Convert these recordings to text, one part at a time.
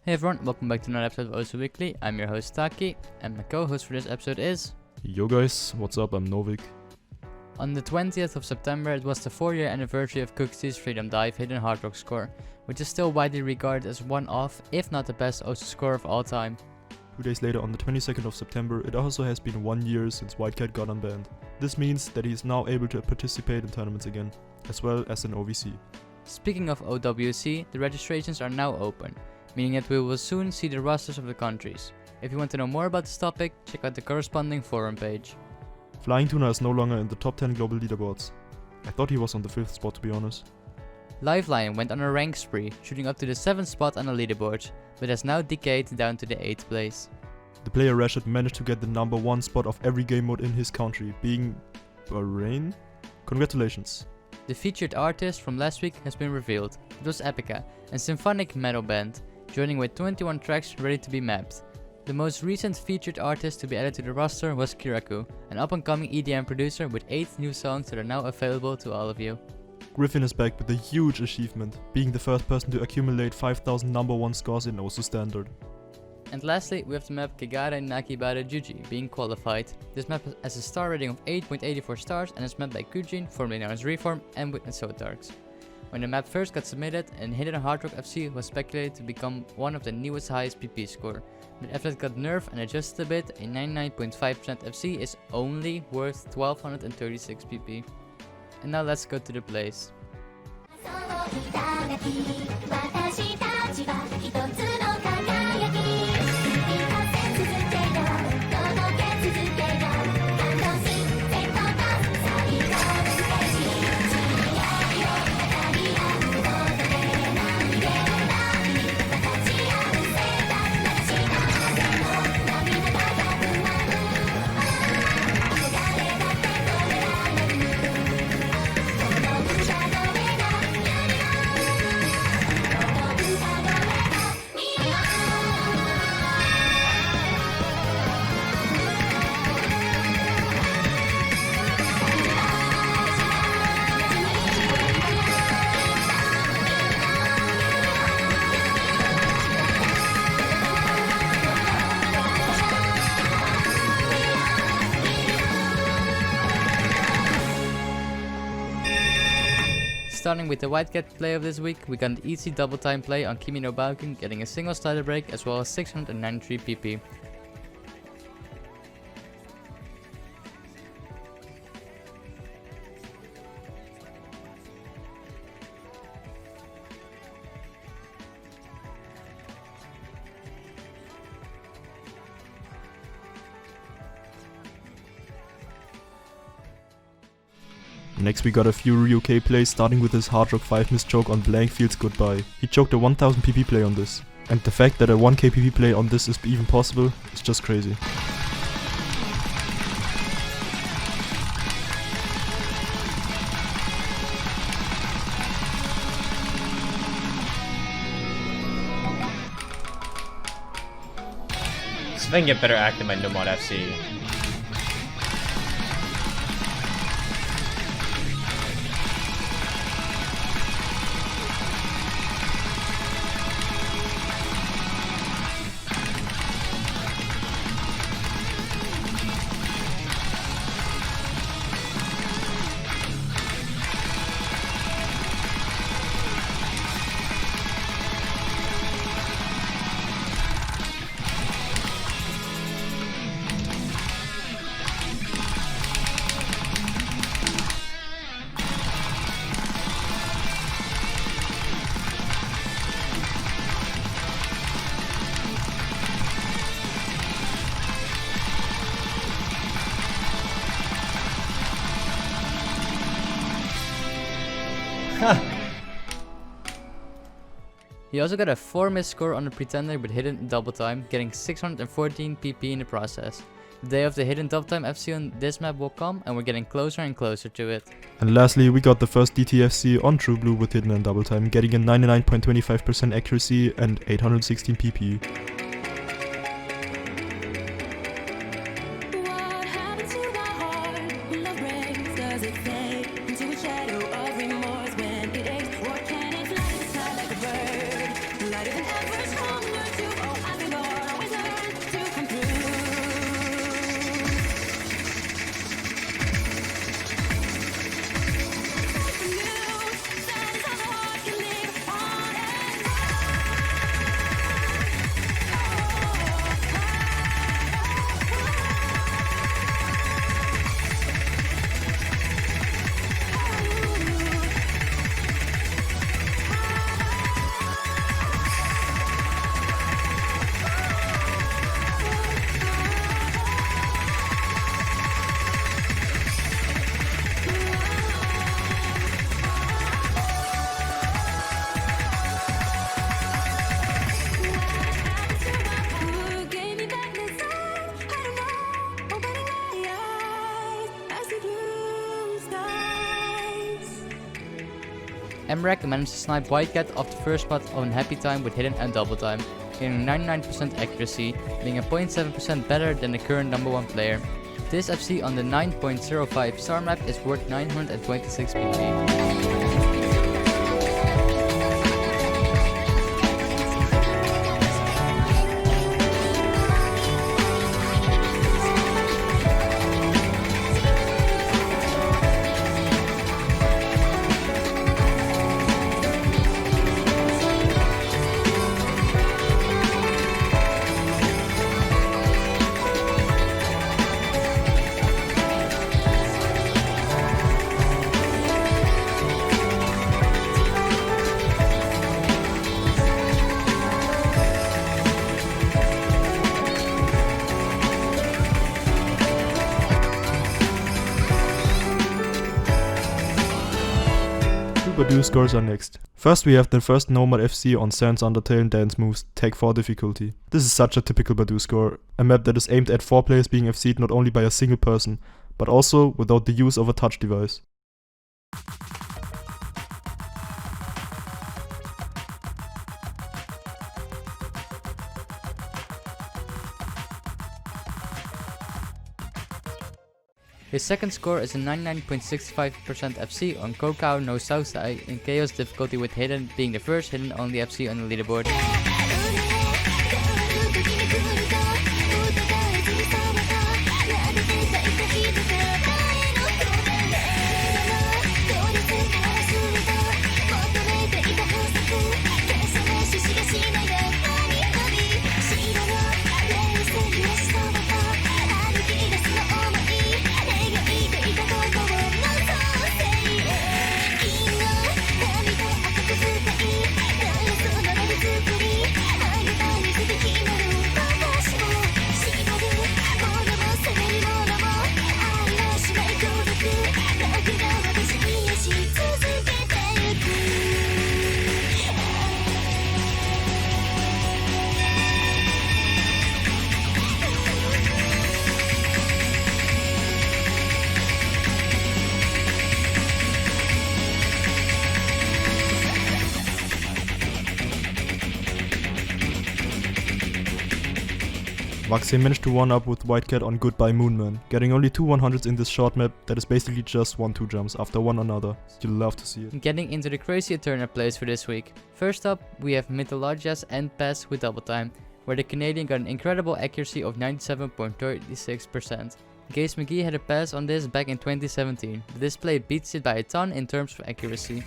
Hey everyone, welcome back to another episode of OWC Weekly. I'm your host Taki, and my co-host for this episode is... Yo guys, what's up? I'm Novic. On the 20th of September, it was the 4-year anniversary of Cooksy's Freedom Dive Hidden Hard Rock score, which is still widely regarded as one of, if not the best OWC score of all time. 2 days later, on the 22nd of September, it also has been 1 year since Whitecat got unbanned. This means that he is now able to participate in tournaments again, as well as in OWC. Speaking of OWC, the registrations are now open, meaning that we will soon see the rosters of the countries. If you want to know more about this topic, check out the corresponding forum page. Flying Tuna is no longer in the top 10 global leaderboards. I thought he was on the 5th spot, to be honest. Lifeline went on a rank spree, shooting up to the 7th spot on the leaderboard, but has now decayed down to the 8th place. The player Rashid managed to get the number 1 spot of every game mode in his country, being Bahrain? Congratulations. The featured artist from last week has been revealed. It was Epica, a symphonic metal band, joining with 21 tracks ready to be mapped. The most recent featured artist to be added to the roster was Kiraku, an up-and-coming EDM producer with 8 new songs that are now available to all of you. Griffin is back with a huge achievement, being the first person to accumulate 5,000 number 1 scores in OWC Standard. And lastly, we have the map Kegare Nakibara Juji being qualified. This map has a star rating of 8.84 stars and is mapped by Kujin, formerly known as Reform, and with Sotarks. When the map first got submitted, and Hidden Hard Rock FC was speculated to become one of the newest highest PP score. But after it got nerfed and adjusted a bit, a 99.5% FC is only worth 1236 PP. And now let's go to the plays. Starting with the Whitecat play of this week, we got an easy double time play on Kimi no Baukun, getting a single slider break as well as 693 PP. Next we got a few UK plays, starting with his Hard Rock 5 miss choke on Blank Fields Goodbye. He choked a 1000 PP play on this. And the fact that a 1k PP play on this is even possible is just crazy. See if I can get better acting by No Mod FC. He also got a 4 miss score on the Pretender with Hidden Double Time, getting 614 PP in the process. The day of the Hidden Double Time FC on this map will come, and we're getting closer and closer to it. And lastly, we got the first DTFC on True Blue with Hidden and Double Time, getting a 99.25% accuracy and 816 PP. Lighter than ever, stronger to Emrak managed to snipe Whitecat off the first spot on Happy Time with hidden and double time, getting 99% accuracy, being a 0.7% better than the current number 1 player. This FC on the 9.05 star map is worth 926 PP. Badu scores are next. First we have the first Nomad FC on Sans Undertale and Dance Moves, Tag 4 difficulty. This is such a typical Badu score, a map that is aimed at 4 players being FC'd not only by a single person, but also without the use of a touch device. His second score is a 99.65% FC on Kokao no Southside in Chaos difficulty with Hidden being the first hidden only FC on the leaderboard. Vaxie managed to one-up with Whitecat on Goodbye Moonman, getting only 2 100s in this short map that is basically just 1-2 jumps after one another. You'll love to see it. Getting into the crazy aetrna plays for this week. First up, we have Mythologia's End Pass with double time, where the Canadian got an incredible accuracy of 97.36%. Gaze McGee had a pass on this back in 2017, but this play beats it by a ton in terms of accuracy.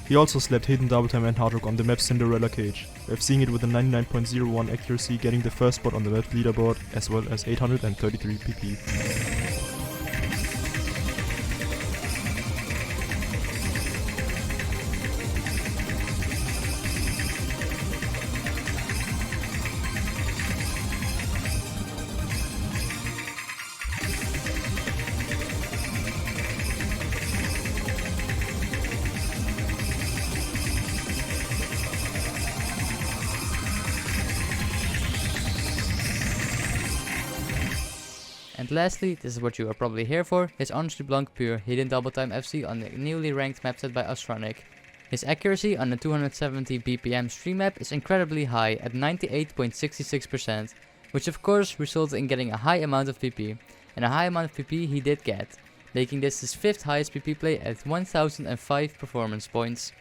He also slapped Hidden Double Time and Hard Rock on the map Cinderella Cage. We're seeing it with a 99.01 accuracy, getting the first spot on the map leaderboard, as well as 833 PP. And lastly, this is what you are probably here for, his Honestly Blanc Pure Hidden Double Time FC on the newly ranked map set by aetrna. His accuracy on the 270 BPM stream map is incredibly high at 98.66%, which of course resulted in getting a high amount of PP, and a high amount of PP he did get, making this his 5th highest PP play at 1005 performance points.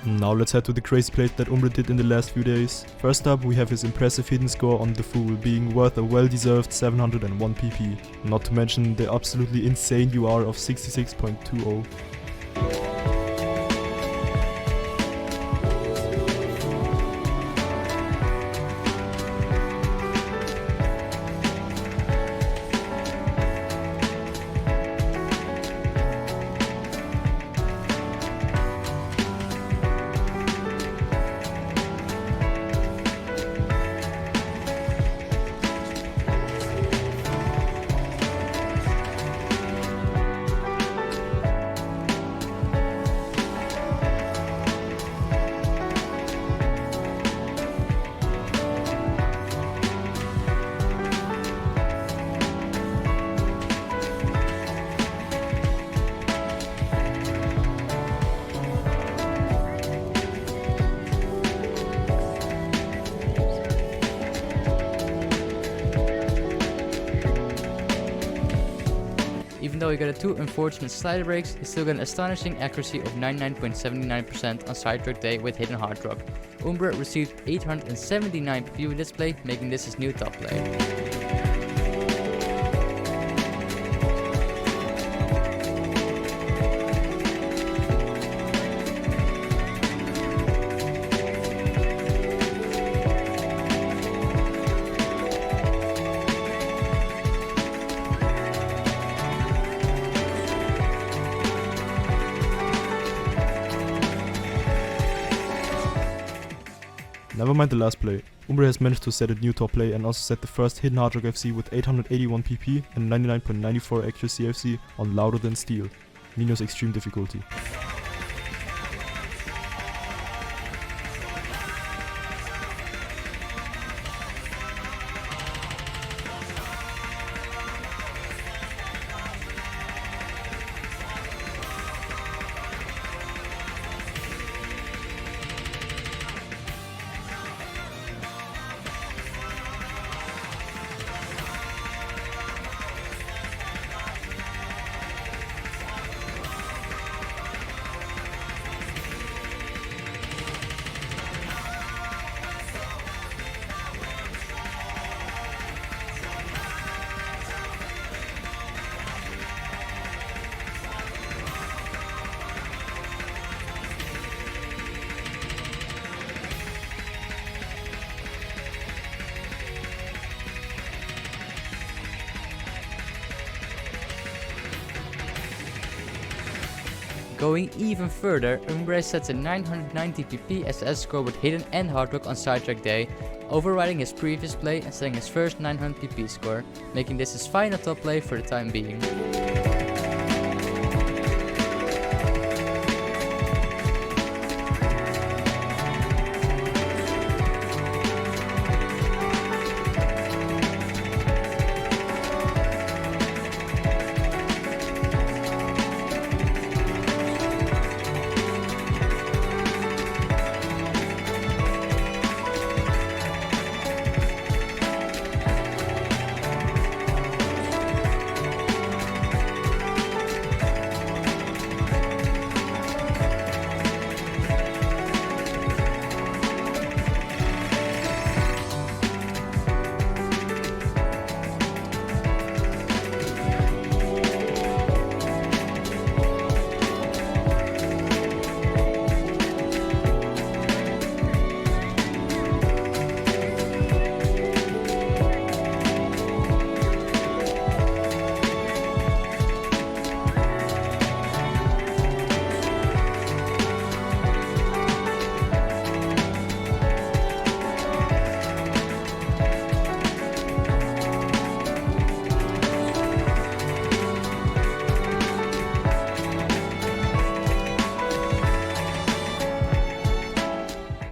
Now let's head to the crazy plays that Umbre did in the last few days. First up, we have his impressive hidden score on the Fool, being worth a well-deserved 701 PP. Not to mention the absolutely insane UR of 66.20. though he got a 2 unfortunate slider breaks, he still got an astonishing accuracy of 99.79% on side track day with hidden hard rock. Umbra received 879 PP with this play, making this his new top play. Never mind the last play. Umbre has managed to set a new top play and also set the first hidden hard rock FC with 881 PP and 99.94 accuracy FC on Louder Than Steel, Nino's extreme difficulty. Going even further, Umbre sets a 990 PP SS score with hidden and hard rock on sidetrack day, overriding his previous play and setting his first 900 PP score, making this his final top play for the time being.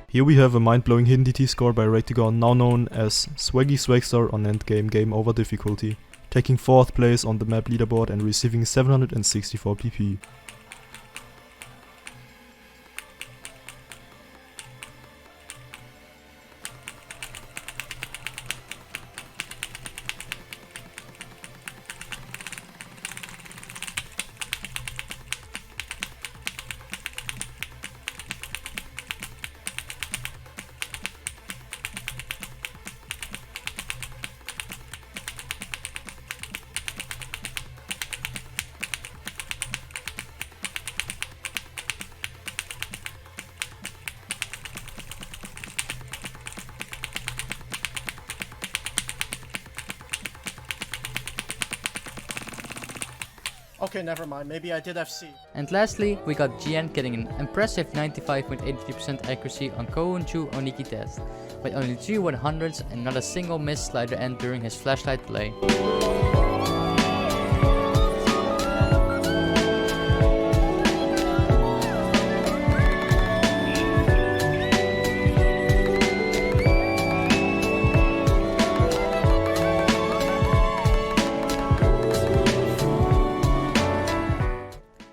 Here we have a mind-blowing hidden DT score by Raytigar, now known as Swaggy Swagstar on endgame game over difficulty, taking 4th place on the map leaderboard and receiving 764 PP. Okay, never mind. Maybe I did FC. And lastly, we got GN getting an impressive 95.83% accuracy on Kohunchu Oniki test, with only 3 100s and not a single missed slider end during his flashlight play.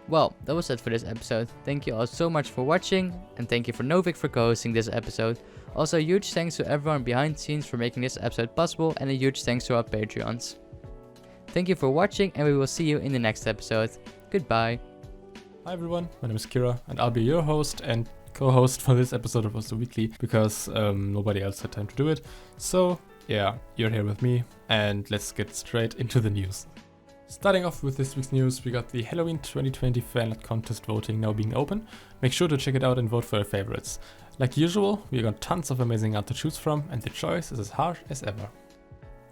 Well, that was it for this episode. Thank you all so much for watching, and thank you for Novic for co-hosting this episode. Also, a huge thanks to everyone behind the scenes for making this episode possible, and a huge thanks to our Patreons. Thank you for watching, and we will see you in the next episode. Goodbye. Hi everyone, my name is Kira, and I'll be your host and co-host for this episode of OWC Weekly because nobody else had time to do it. So yeah, you're here with me, and let's get straight into the news. Starting off with this week's news, we got the Halloween 2020 fanart contest voting now being open. Make sure to check it out and vote for your favorites. Like usual, we got tons of amazing art to choose from, and the choice is as harsh as ever.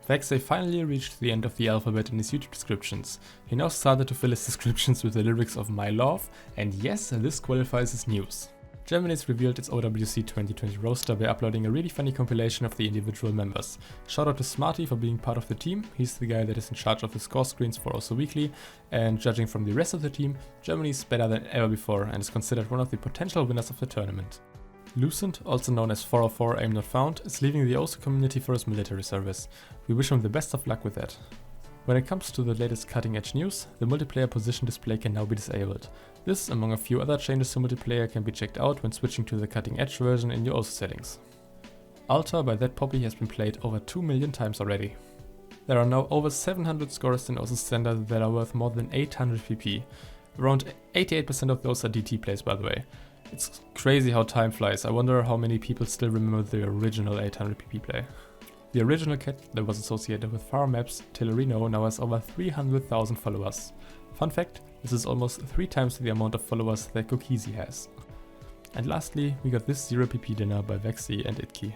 Vexey finally reached the end of the alphabet in his YouTube descriptions. He now started to fill his descriptions with the lyrics of My Love, and yes, this qualifies as news. Gemini's revealed its OWC 2020 roster by uploading a really funny compilation of the individual members. Shout out to Smarteyy for being part of the team. He's the guy that is in charge of the score screens for OWC Weekly, and judging from the rest of the team, Gemini's better than ever before and is considered one of the potential winners of the tournament. Lucent, also known as 404 Aim Not Found, is leaving the OWC community for his military service. We wish him the best of luck with that. When it comes to the latest cutting edge news, the multiplayer position display can now be disabled. This, among a few other changes to multiplayer, can be checked out when switching to the cutting edge version in your OWC settings. Altar by That Poppy has been played over 2 million times already. There are now over 700 scores in OWC Standard that are worth more than 800 PP. Around 88% of those are DT plays, by the way. It's crazy how time flies. I wonder how many people still remember the original 800 PP play. The original cat that was associated with Far Maps, Tillerino, now has over 300,000 followers. Fun fact, this is almost 3 times the amount of followers that Cookiezi has. And lastly, we got this 0 PP dinner by Vexey and Itki.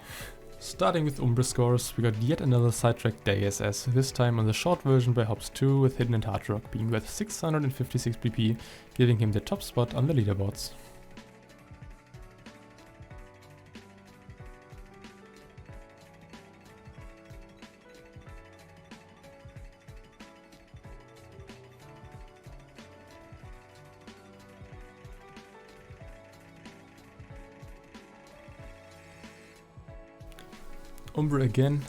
Starting with Umbra scores, we got yet another sidetrack day SS, this time on the short version by Hops2 with Hidden and Hard Rock being worth 656 PP, giving him the top spot on the leaderboards. Umbra again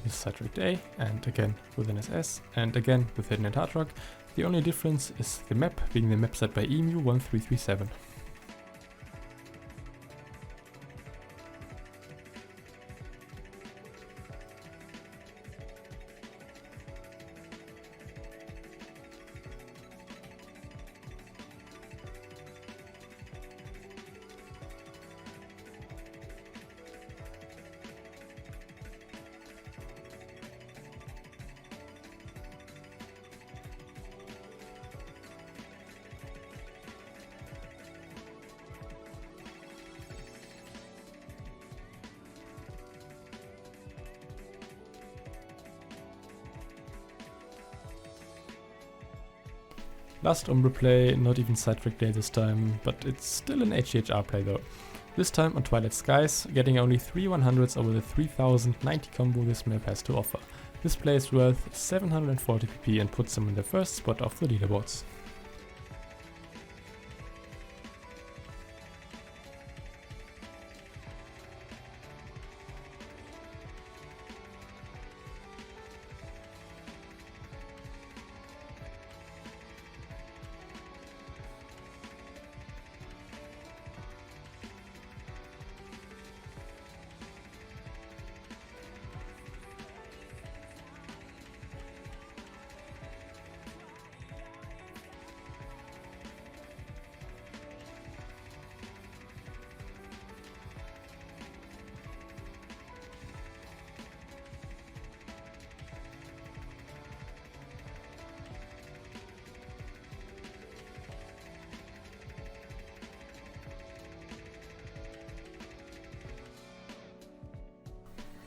with Sidetrack A, and again with an SS, and again with Hidden and Hard Rock. The only difference is the map being the map set by Emu1337. Last Umbra play, not even Sidetrack Day this time, but it's still an HHR play though. This time on Twilight Skies, getting only 3 100s over the 3090 combo this map has to offer. This play is worth 740 PP and puts him in the first spot of the leaderboards.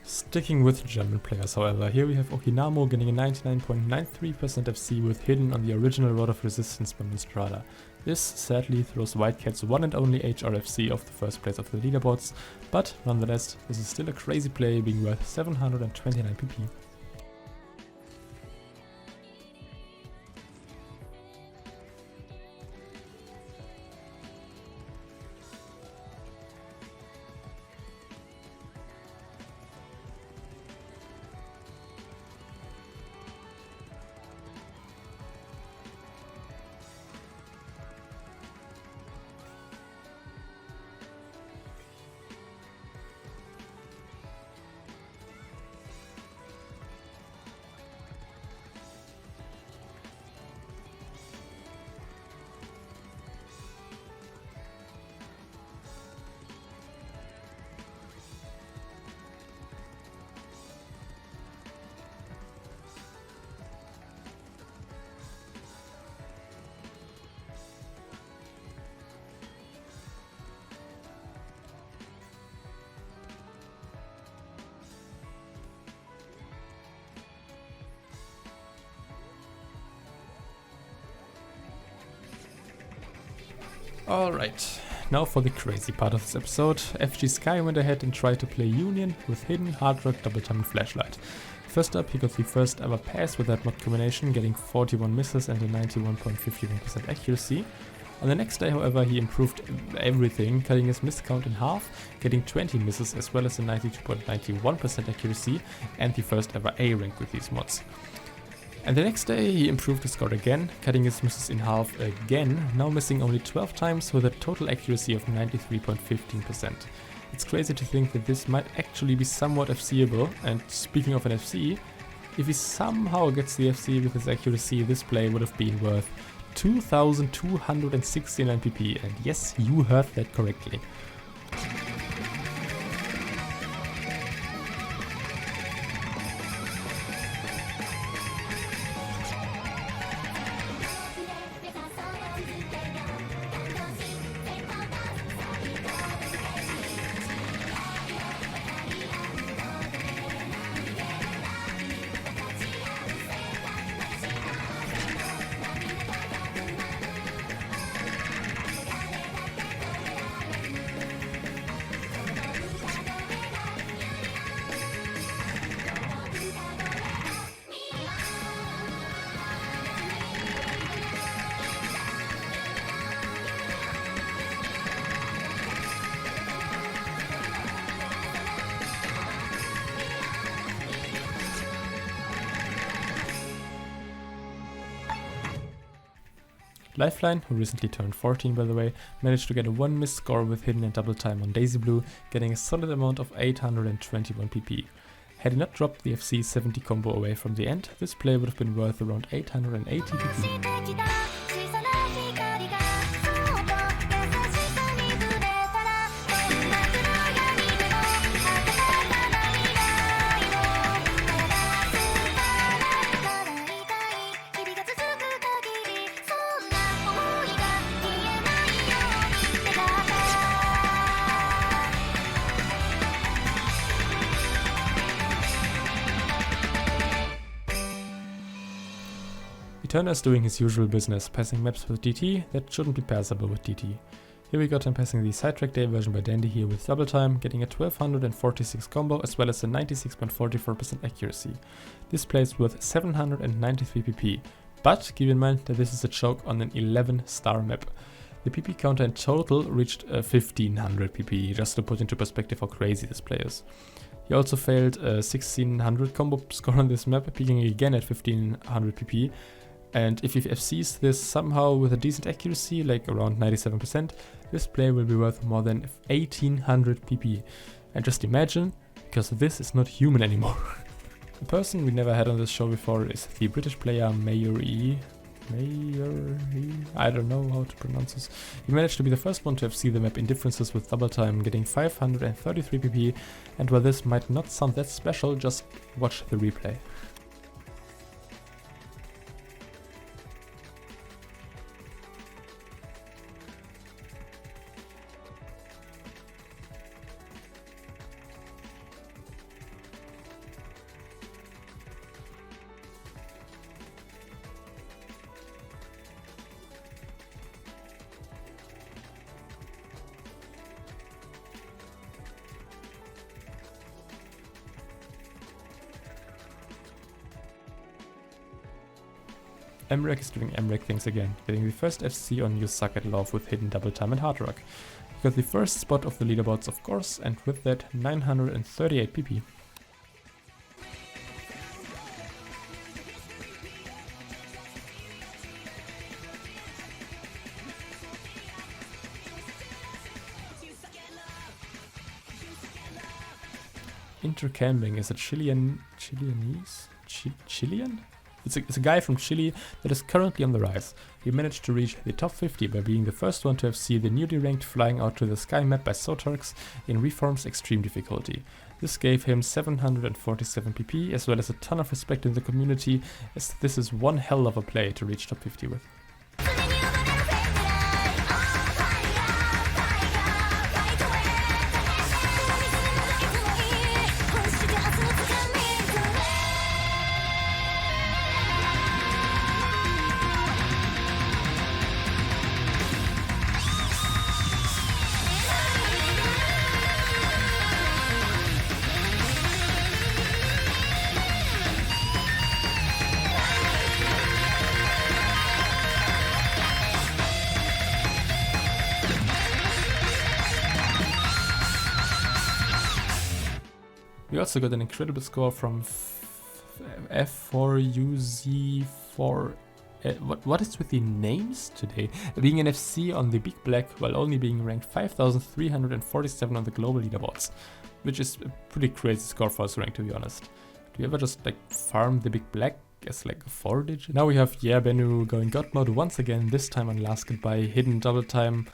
Sticking with German players, however, here we have Okinamo getting a 99.93% FC with Hidden on the original Rod of Resistance by Mistrada. This sadly throws Whitecat's one and only HRFC off the first place of the leaderboards, but nonetheless, this is still a crazy play being worth 729 PP. Alright, now for the crazy part of this episode. FG Sky went ahead and tried to play Union with Hidden, Hard Rock, Double Time and Flashlight. First up, he got the first ever pass with that mod combination, getting 41 misses and a 91.51% accuracy. On the next day, however, he improved everything, cutting his miss count in half, getting 20 misses as well as a 92.91% accuracy and the first ever A rank with these mods. And the next day he improved his score again, cutting his misses in half again, now missing only 12 times with a total accuracy of 93.15%. It's crazy to think that this might actually be somewhat FCable, and speaking of an FC, if he somehow gets the FC with his accuracy, this play would have been worth 2,269 PP, and yes, you heard that correctly. Lifeline, who recently turned 14 by the way, managed to get a 1 miss score with Hidden and Double Time on Daisy Blue, getting a solid amount of 821 PP. Had he not dropped the FC 70 combo away from the end, this play would have been worth around 880 PP. Eterna is doing his usual business, passing maps with DT that shouldn't be passable with DT. Here we got him passing the Sidetrack Day version by Dandy here with Double Time, getting a 1246 combo as well as a 96.44% accuracy. This play is worth 793 PP, but keep in mind that this is a choke on an 11-star map. The PP counter in total reached 1500 PP, just to put into perspective how crazy this play is. He also failed a 1600 combo score on this map, peaking again at 1500 PP. And if he FCs this somehow with a decent accuracy, like around 97%, this play will be worth more than 1800 PP. And just imagine, because this is not human anymore. The person we never had on this show before is the British player Naycilia. I don't know how to pronounce this. He managed to be the first one to FC the map Indifferences with Double Time, getting 533 PP. And while this might not sound that special, just watch the replay. Emrek is doing Emrek things again, getting the first FC on You Suck at Love with Hidden, Double Time and Hard Rock. He got the first spot of the leaderboards of course, and with that 938 PP. Intercamping is a Chilean? It's a guy from Chile that is currently on the rise. He managed to reach the top 50 by being the first one to FC the newly ranked Flying Out to the Sky map by Sotarks in Reform's extreme difficulty. This gave him 747 PP as well as a ton of respect in the community, as this is one hell of a play to reach top 50 with. We also got an incredible score from F4UZ4. What is with the names today? Being an FC on the Big Black while only being ranked 5,347 on the global leaderboards, which is a pretty crazy score for us rank, to be honest. Do you ever just like farm the Big Black as like a 4-digit? Now we have Benu going God mode once again, this time on Last Goodbye, hidden double time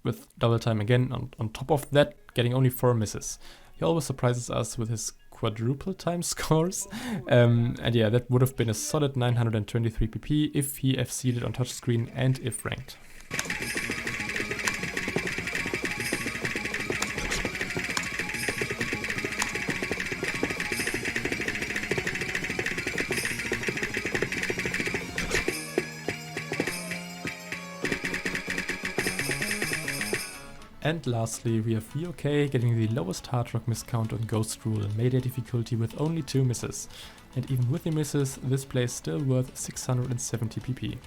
with double time again on top of that, getting only 4 misses. He always surprises us with his quadruple time scores, and yeah, that would have been a solid 923 pp if he FC'd on touchscreen and if ranked. And lastly, we have VOK getting the lowest hard rock miss count on Ghost Rule, Mayday difficulty with only 2 misses. And even with the misses, this play is still worth 670 pp.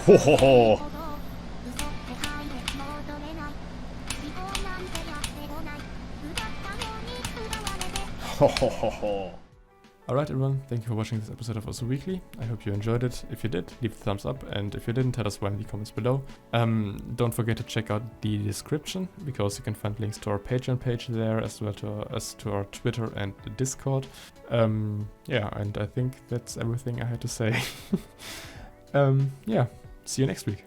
Ho ho ho! Ho ho ho ho! Alright everyone, thank you for watching this episode of OWC Weekly. I hope you enjoyed it. If you did, leave a thumbs up, and if you didn't, tell us why in the comments below. Don't forget to check out the description, because you can find links to our Patreon page there, as well as to our Twitter and the Discord. Yeah, and I think that's everything I had to say. Yeah, see you next week.